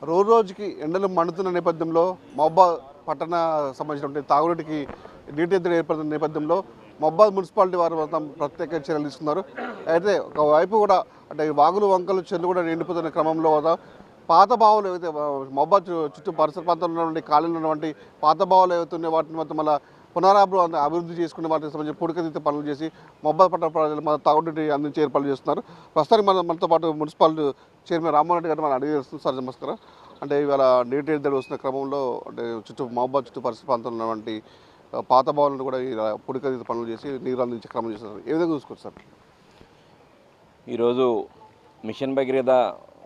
రోజుకి ఎండలు మండుతున్న నేపథ్యంలో మహబాద్ పట్టణ సంబంధించినటువంటి తాగునీటికి నీటి ఎద్దడి ఏర్పడుతున్న నేపథ్యంలో మహబాద్ మున్సిపాలిటీ వారు మొత్తం ప్రత్యేక చర్యలు తీసుకున్నారు. అయితే ఒకవైపు కూడా అంటే వాగులు వంకలు చెర్లు కూడా నిండిపోతున్న క్రమంలో పాత బావులు ఏవైతే మహబాద్ చుట్టూ పరిసర ప్రాంతంలో ఉన్నటువంటి ఖాళీలు ఉన్నటువంటి పాత బావులు ఏవైతే ఉన్నాయో వాటిని మొత్తం మళ్ళీ అభివృద్ధి చేసుకునే వాటికి సంబంధించి పూడికతీత పనులు చేసి మహబాద్ పట్టణ ప్రజలు మన తాగునీటి అందించే ఏర్పాటు చేస్తున్నారు. ప్రస్తుతానికి మనతో పాటు మున్సిపాలిటీ చైర్మన్ రామ్మోహన్ రెడ్డి గారు మనం అడిగి చేస్తున్నారు. సార్ నమస్కారం. అంటే ఇవాళ నీటి ఎద్దడి వస్తున్న క్రమంలో అంటే మహబాద్ చుట్టూ పరిసర ప్రాంతంలో ఉన్నటువంటి పాత బావులను కూడా పూడికతీత పనులు చేసి నీరు అందించే క్రమం చేస్తున్నారు. ఏ విధంగా చూసుకోవచ్చు సార్? ఈరోజు మిషన్ భగీరథ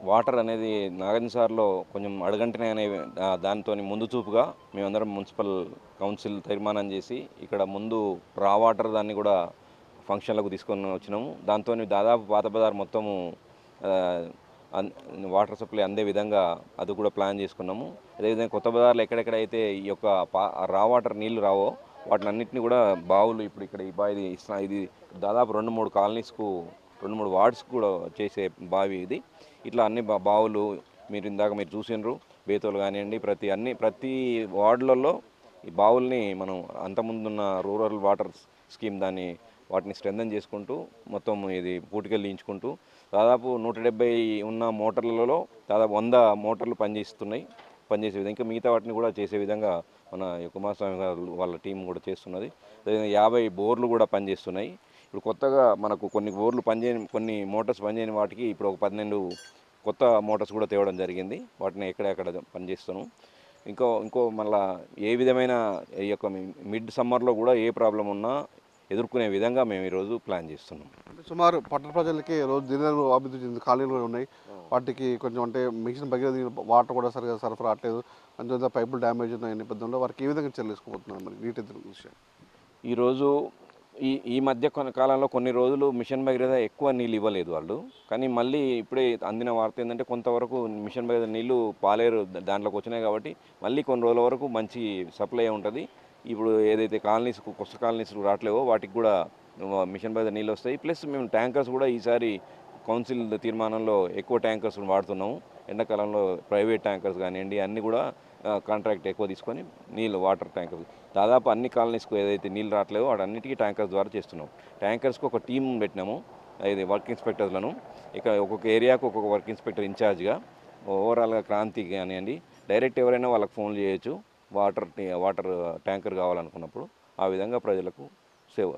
వాటర్ అనేది నాగార్జునసాగర్లో కొంచెం అడుగంటనే అనే దానితో ముందు చూపుగా మేమందరం మున్సిపల్ కౌన్సిల్ తీర్మానం చేసి ఇక్కడ ముందు రా వాటర్ దాన్ని కూడా ఫంక్షన్లకు తీసుకొని వచ్చినాము. దాంతో దాదాపు పాత బజార్ మొత్తము వాటర్ సప్లై అందే విధంగా అది కూడా ప్లాన్ చేసుకున్నాము. అదేవిధంగా కొత్త బజార్లో ఎక్కడెక్కడైతే ఈ యొక్క రా వాటర్ నీళ్లు రావో వాటిని అన్నింటినీ కూడా బావులు ఇప్పుడు ఇక్కడ ఈ బావి ఇది దాదాపు 2-3 కాలనీస్కు 2-3 వార్డ్స్కి కూడా చేసే బావి ఇది. ఇట్లా అన్ని బావులు మీరు ఇందాక చూసినారు, బేతోలు కానివ్వండి, ప్రతి వార్డులలో ఈ బావుల్ని మనం అంతకుముందున్న రూరల్ వాటర్ స్కీమ్ వాటిని స్ట్రెంథన్ చేసుకుంటూ మొత్తం ఇది పూటికెళ్ళించుకుంటూ దాదాపు 170 ఉన్న మోటార్లలో దాదాపు 100 మోటార్లు పనిచేసే విధంగా ఇంకా మిగతా వాటిని కూడా చేసే విధంగా మన కుమారస్వామి గారు వాళ్ళ టీం కూడా చేస్తున్నది. అదేవిధంగా 50 బోర్లు కూడా పనిచేస్తున్నాయి. ఇప్పుడు కొత్తగా మనకు కొన్ని మోటార్స్ పనిచేయని వాటికి ఇప్పుడు ఒక 12 కొత్త మోటార్స్ కూడా తేవడం జరిగింది. వాటిని ఎక్కడెక్కడ పనిచేస్తున్నాం. ఇంకో మళ్ళీ ఏ విధమైన ఈ యొక్క మిడ్ సమ్మర్లో కూడా ఏ ప్రాబ్లం ఉన్నా ఎదుర్కొనే విధంగా మేము ఈరోజు ప్లాన్ చేస్తున్నాం. అంటే సుమారు పట్టణ ప్రజలకి రోజు దినలు అభివృద్ధి చెందిన ఖాళీలు కూడా ఉన్నాయి. వాటికి కొంచెం అంటే మిషన్ భగీరథ వాటర్ కూడా సరిగా సరఫరా అట్లేదు, అందువల్ల పైపులు డ్యామేజ్ ఉన్న నేపథ్యంలో వారికి ఏ విధంగా చర్యలు తీసుకోబోతున్నారు మరి నీటి ఎద్దడి విషయం? ఈరోజు ఈ మధ్య కాలంలో కొన్ని రోజులు మిషన్ భగీరథ ఎక్కువ నీళ్ళు ఇవ్వలేదు వాళ్ళు, కానీ మళ్ళీ ఇప్పుడే అందిన వార్త ఏంటంటే కొంతవరకు మిషన్ భగీరథ నీళ్ళు పాలేరు దాంట్లోకి వచ్చినాయి కాబట్టి మళ్ళీ కొన్ని రోజుల వరకు మంచి సప్లై ఉంటుంది. ఇప్పుడు ఏదైతే కొత్త కాలనీస్ రావట్లేవో వాటికి కూడా మిషన్ భగీరథ నీళ్ళు వస్తాయి. ప్లస్ మేము ట్యాంకర్స్ కూడా ఈసారి కౌన్సిల్ తీర్మానంలో ఎక్కువ ట్యాంకర్స్ వాడుతున్నాము. ఎండాకాలంలో ప్రైవేట్ ట్యాంకర్స్ కానివ్వండి అన్నీ కూడా కాంట్రాక్ట్ ఎక్కువ తీసుకొని వాటర్ ట్యాంకర్స్ దాదాపు అన్ని కాలనీస్కు ఏదైతే నీళ్ళు రావట్లేవో వాటన్నిటికీ ట్యాంకర్స్ ద్వారా చేస్తున్నాం. ట్యాంకర్స్కి ఒక టీం పెట్టినాము, ఇది వర్క్ ఇన్స్పెక్టర్లను. ఇక ఒక్కొక్క ఏరియాకు ఒక్కొక్క వర్క్ ఇన్స్పెక్టర్ ఇన్ఛార్జ్గా ఓవరాల్గా క్రాంతి కానివ్వండి డైరెక్ట్ ఎవరైనా వాళ్ళకి ఫోన్ చేయొచ్చు వాటర్ ట్యాంకర్ కావాలనుకున్నప్పుడు. ఆ విధంగా ప్రజలకు సేవ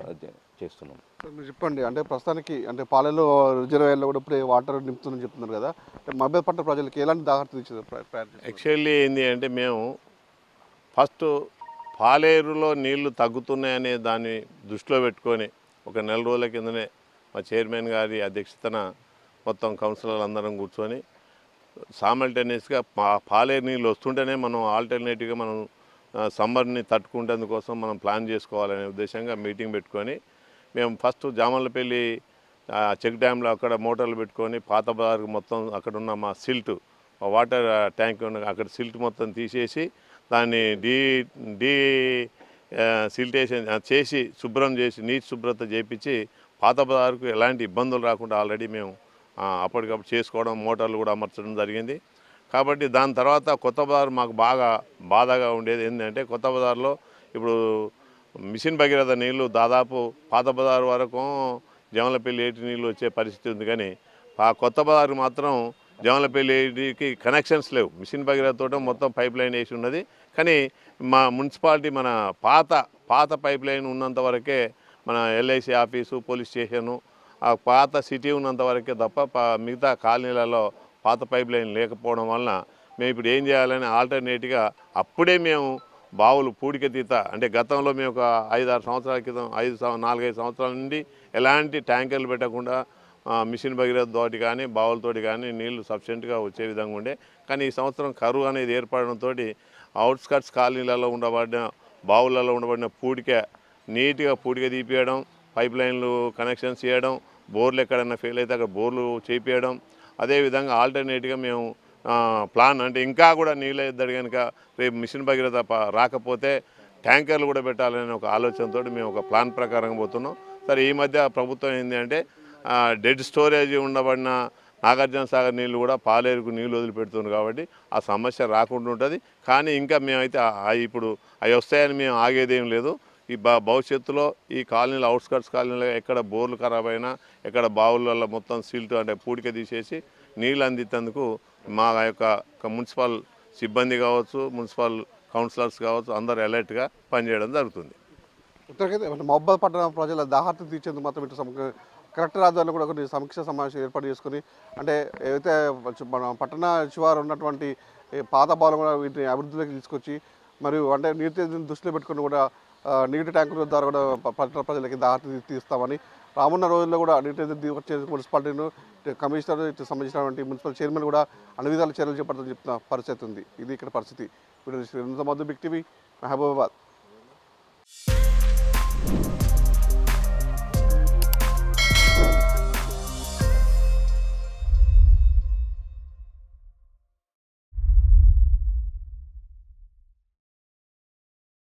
చేస్తున్నాం. మీరు చెప్పండి, అంటే ప్రస్తుతానికి అంటే పాలెలో రిజర్వాయర్లో కూడా ఇప్పుడే వాటర్ నింపుతుందని చెప్తున్నారు కదా, మహబాద్ పట్టణ ప్రజలకు ఎలాంటి దాఖలు ఇచ్చారు? యాక్చువల్లీ ఏంటి అంటే మేము ఫస్ట్ పాలేరులో నీళ్లు తగ్గుతున్నాయనే దాన్ని దృష్టిలో పెట్టుకొని ఒక 4 రోజుల కిందనే మా చైర్మన్ గారి అధ్యక్షతన మొత్తం కౌన్సిలర్లు అందరం కూర్చొని సామల్టేనియస్గా పాలేరు నీళ్ళు వస్తుంటేనే మనం ఆల్టర్నేటివ్గా మనం సమ్మర్ని తట్టుకుంటేందుకోసం మనం ప్లాన్ చేసుకోవాలనే ఉద్దేశంగా మీటింగ్ పెట్టుకొని మేము ఫస్ట్ జామర్లపల్లి చెక్ డ్యాంలో అక్కడ మోటార్లు పెట్టుకొని పాత బజార్కు మొత్తం అక్కడ ఉన్న మా సిల్ట్ వాటర్ ట్యాంక్ ఉన్న అక్కడ సిల్ట్ మొత్తం తీసేసి దాన్ని సిల్టేషన్ చేసి శుభ్రం చేసి నీటి శుభ్రత చేయించి పాత బజార్కు ఎలాంటి ఇబ్బందులు రాకుండా ఆల్రెడీ మేము అప్పటికప్పుడు చేసుకోవడం, మోటార్లు కూడా అమర్చడం జరిగింది. కాబట్టి దాని తర్వాత కొత్త బజార్ మాకు బాగా బాధగా ఉండేది ఏంటంటే కొత్త బజార్లో ఇప్పుడు మిషన్ భగీరథ నీళ్లు దాదాపు పాత బజార్ వరకు జమలపల్లి ఏటి నీళ్ళు వచ్చే పరిస్థితి ఉంది, కానీ ఆ కొత్త బజార్ మాత్రం జమలపల్లి ఏటికి కనెక్షన్స్ లేవు. మిషన్ భగీరథతో మొత్తం పైప్ లైన్ వేసి ఉన్నది, కానీ మా మున్సిపాలిటీ మన పాత పైప్ లైన్ ఉన్నంత వరకే మన ఎల్ఐసి ఆఫీసు, పోలీస్ స్టేషను, ఆ పాత సిటీ ఉన్నంత వరకే తప్ప మిగతా కాలనీలలో పాత పైప్ లైన్ లేకపోవడం వలన మేము ఇప్పుడు ఏం చేయాలని ఆల్టర్నేట్గా అప్పుడే మేము బావులు పూడికతీత అంటే గతంలో మేము ఒక 5-6 సంవత్సరాల క్రితం 4-5 సంవత్సరాల నుండి ఎలాంటి ట్యాంకర్లు పెట్టకుండా మిషన్ భగీరథ తోటి కానీ బావులతోటి కానీ నీళ్లు సఫిషియెంట్గా వచ్చే విధంగా ఉండే. కానీ ఈ సంవత్సరం కరువు అనేది ఏర్పడడంతో అవుట్స్కట్స్ కాలనీలలో ఉండబడిన బావులలో ఉండబడిన నీట్గా పూడిక తీపియడం, పైప్ లైన్లు కనెక్షన్స్ చేయడం, బోర్లు ఎక్కడైనా ఫెయిల్ అయితే అక్కడ బోర్లు చేపియడం. అదేవిధంగా ఆల్టర్నేట్గా మేము ప్లాన్ అంటే ఇంకా కూడా నీళ్ళ ఎద్దడి కనుక రేపు మిషన్ భగీరథ రాకపోతే ట్యాంకర్లు కూడా పెట్టాలనే ఒక ఆలోచనతో మేము ఒక ప్లాన్ ప్రకారం పోతున్నాం. సరే ఈ మధ్య ప్రభుత్వం ఏంటి అంటే డెడ్ స్టోరేజ్ ఉండబడిన నాగార్జున సాగర్ నీళ్ళు కూడా పాలేరుకు నీళ్ళు వదిలిపెడుతుంది కాబట్టి ఆ సమస్య రాకుండా ఉంటుంది. కానీ ఇంకా మేమైతే ఇప్పుడు అవి వస్తాయని మేము ఆగేదేం లేదు. ఈ భవిష్యత్తులో ఈ కాలనీలో అవుట్స్కట్స్ కాలనీలో ఎక్కడ బోర్లు ఖరాబ్ అయినా ఎక్కడ బావులలో మొత్తం సిల్ట్ అంటే పూడిక తీసేసి నీళ్ళు అందించేందుకు మా యొక్క మున్సిపల్ సిబ్బంది కావచ్చు, మున్సిపల్ కౌన్సిలర్స్ కావచ్చు, అందరూ అలర్ట్గా పనిచేయడం జరుగుతుంది. ఇప్పటికైతే మహబూబాబాద్ పట్టణ ప్రజల దాహార్తి తీర్చేందుకు మాత్రం ఇటు కలెక్టర్ ఆధ్వర్యంలో కూడా కొన్ని సమీక్ష సమావేశం ఏర్పాటు చేసుకుని అంటే ఏదైతే మన పట్టణ శివారు ఉన్నటువంటి పాత బావులు కూడా వీటిని అభివృద్ధిలోకి తీసుకొచ్చి మరియు అంటే నీటి దృష్టిలో పెట్టుకుని కూడా నీటి ట్యాంకుల ద్వారా కూడా పట్టణ ప్రజలకి దాహార్తి తీస్తామని రానున్న రోజుల్లో కూడా నీటి వచ్చే మున్సిపాలిటీను కమిషనర్ సంబంధించినటువంటి మున్సిపల్ చైర్మన్ కూడా అన్ని విధాల చర్యలు చేపడతామని చెప్తున్న పరిస్థితి ఉంది. ఇది ఇక్కడ పరిస్థితి. Video Madhu big TV Mahabubabad.